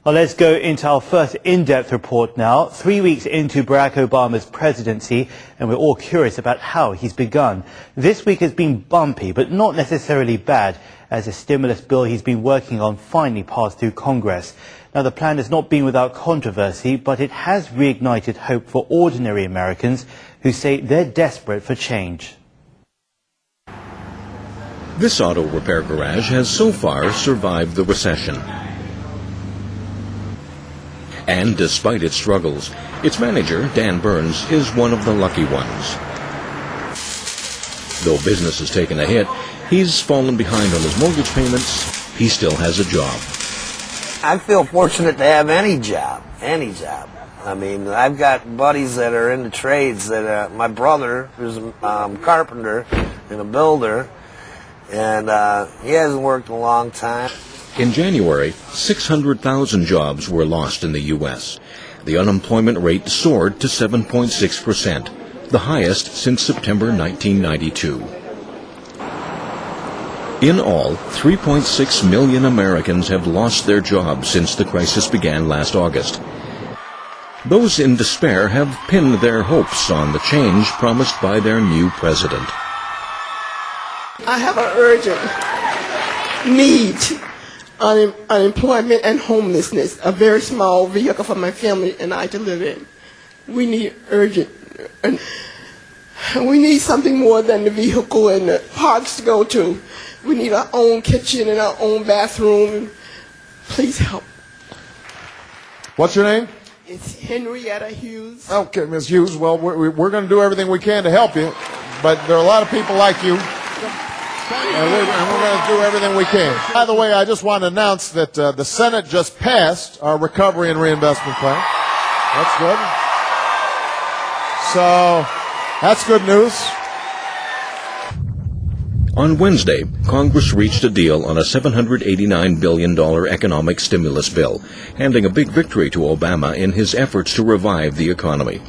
Well, let's go into our first in-depth report now. 3 weeks into Barack Obama's presidency, and we're all curious about how he's begun. This week has been bumpy, but not necessarily bad, as a stimulus bill he's been working on finally passed through Congress. Now, the plan has not been without controversy, but it has reignited hope for ordinary Americans who say they're desperate for change. This auto repair garage has so far survived the recession. And despite its struggles, its manager, Dan Burns, is one of the lucky ones. Though business has taken a hit, he's fallen behind on his mortgage payments, he still has a job. I feel fortunate to have any job. I mean, I've got buddies that are in the trades. My brother, who's a carpenter and a builder, and he hasn't worked in a long time. In January, 600,000 jobs were lost in the U.S. The unemployment rate soared to 7.6%, the highest since September 1992. In all, 3.6 million Americans have lost their jobs since the crisis began last August. Those in despair have pinned their hopes on the change promised by their new president. I have an urgent need. Unemployment and homelessness, a very small vehicle for my family and I to live in. We need we need something more than the vehicle and the parks to go to. We need our own kitchen and our own bathroom. Please help. What's your name? It's Henrietta Hughes. Okay, Ms. Hughes. Well, we're going to do everything we can to help you, but there are a lot of people like you. And we're going to do everything we can. By the way, I just want to announce that the Senate just passed our recovery and reinvestment plan. That's good. So, that's good news. On Wednesday, Congress reached a deal on a $789 billion economic stimulus bill, handing a big victory to Obama in his efforts to revive the economy.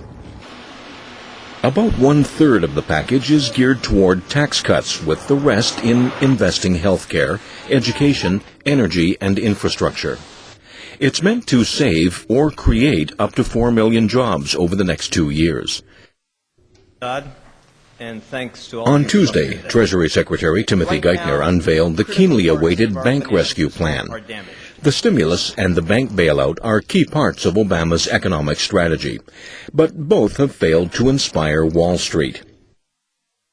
About 1/3 of the package is geared toward tax cuts, with the rest in investing healthcare, education, energy, and infrastructure. It's meant to save or create up to 4 million jobs over the next 2 years. On Tuesday, Treasury Secretary Timothy Geithner unveiled the keenly awaited bank rescue plan. The stimulus and the bank bailout are key parts of Obama's economic strategy, but both have failed to inspire Wall Street.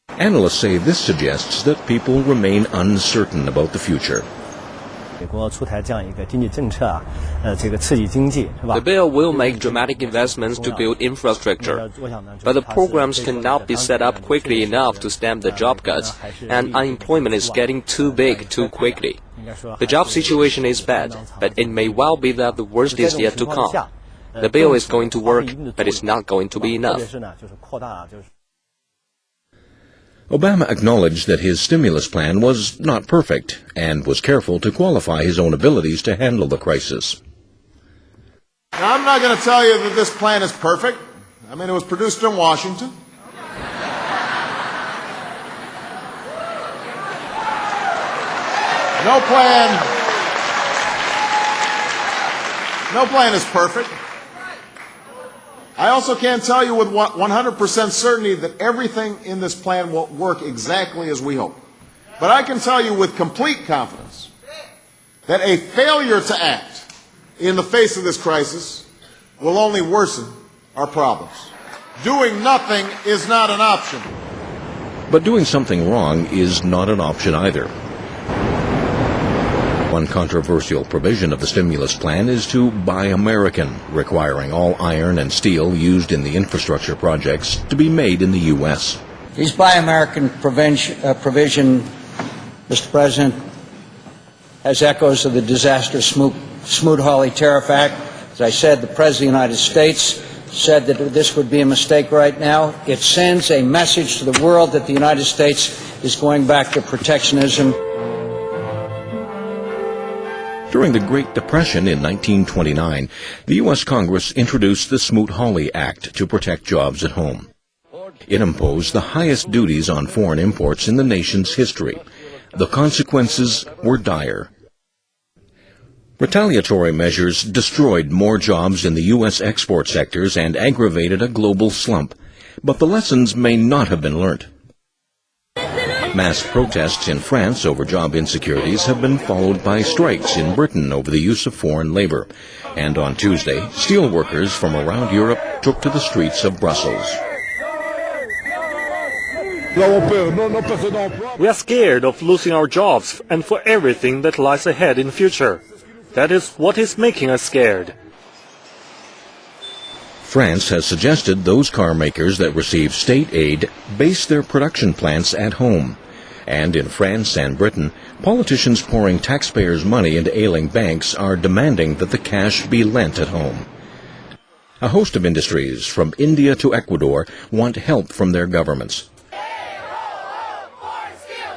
Analysts say this suggests that people remain uncertain about the future. The bill will make dramatic investments to build infrastructure, but the programs cannot be set up quickly enough to stem the job cuts, and unemployment is getting too big too quickly. The job situation is bad, but it may well be that the worst is yet to come. The bill is going to work, but it's not going to be enough. Obama acknowledged that his stimulus plan was not perfect and was careful to qualify his own abilities to handle the crisis. Now, I'm not going to tell you that this plan is perfect. I mean, it was produced in Washington. No plan is perfect. I also can't tell you with 100% certainty that everything in this plan will work exactly as we hope. But I can tell you with complete confidence that a failure to act in the face of this crisis will only worsen our problems. Doing nothing is not an option. But doing something wrong is not an option either. One controversial provision of the stimulus plan is to Buy American, requiring all iron and steel used in the infrastructure projects to be made in the U.S. These Buy American provision, Mr. President, has echoes of the disastrous Smoot-Hawley Tariff Act. As I said, the President of the United States said that this would be a mistake right now. It sends a message to the world that the United States is going back to protectionism. During the Great Depression in 1929, the U.S. Congress introduced the Smoot-Hawley Act to protect jobs at home. It imposed the highest duties on foreign imports in the nation's history. The consequences were dire. Retaliatory measures destroyed more jobs in the U.S. export sectors and aggravated a global slump. But the lessons may not have been learnt. Mass protests in France over job insecurities have been followed by strikes in Britain over the use of foreign labor. And on Tuesday, steelworkers from around Europe took to the streets of Brussels. We are scared of losing our jobs and for everything that lies ahead in the future. That is what is making us scared. France has suggested those car makers that receive state aid base their production plants at home. And in France and Britain, politicians pouring taxpayers' money into ailing banks are demanding that the cash be lent at home. A host of industries, from India to Ecuador, want help from their governments.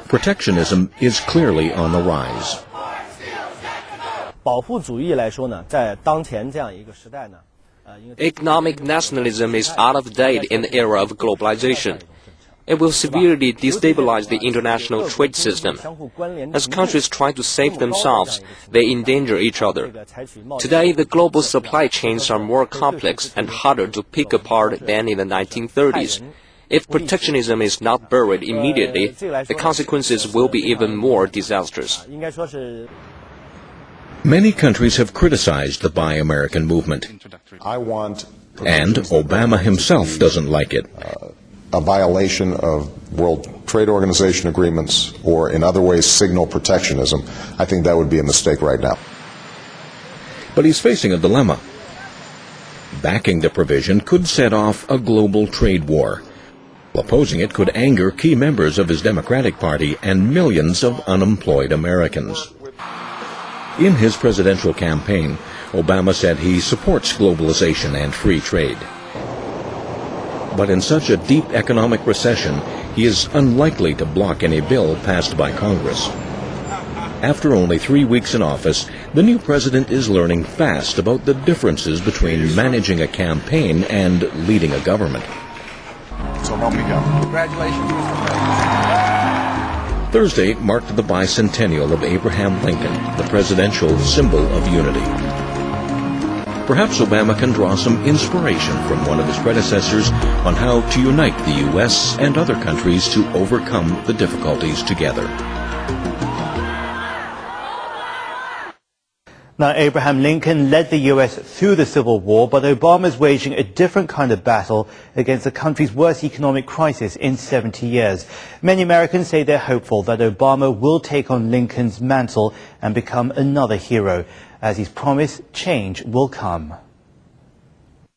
Protectionism is clearly on the rise. Economic nationalism is out of date in the era of globalization. It will severely destabilize the international trade system. As countries try to save themselves, they endanger each other. Today, the global supply chains are more complex and harder to pick apart than in the 1930s. If protectionism is not buried immediately, the consequences will be even more disastrous. Many countries have criticized the Buy American movement. And Obama himself doesn't like it. A violation of World Trade Organization agreements or in other ways signal protectionism, I think that would be a mistake right now. But he's facing a dilemma. Backing the provision could set off a global trade war. Opposing it could anger key members of his Democratic Party and millions of unemployed Americans. In his presidential campaign, Obama said he supports globalization and free trade. But in such a deep economic recession, he is unlikely to block any bill passed by Congress. After only 3 weeks in office, the new president is learning fast about the differences between managing a campaign and leading a government. So help me God. Congratulations, Mr. President. Thursday marked the bicentennial of Abraham Lincoln, the presidential symbol of unity. Perhaps Obama can draw some inspiration from one of his predecessors on how to unite the U.S. and other countries to overcome the difficulties together. Now, Abraham Lincoln led the U.S. through the Civil War, but Obama is waging a different kind of battle against the country's worst economic crisis in 70 years. Many Americans say they're hopeful that Obama will take on Lincoln's mantle and become another hero. As he's promised, change will come.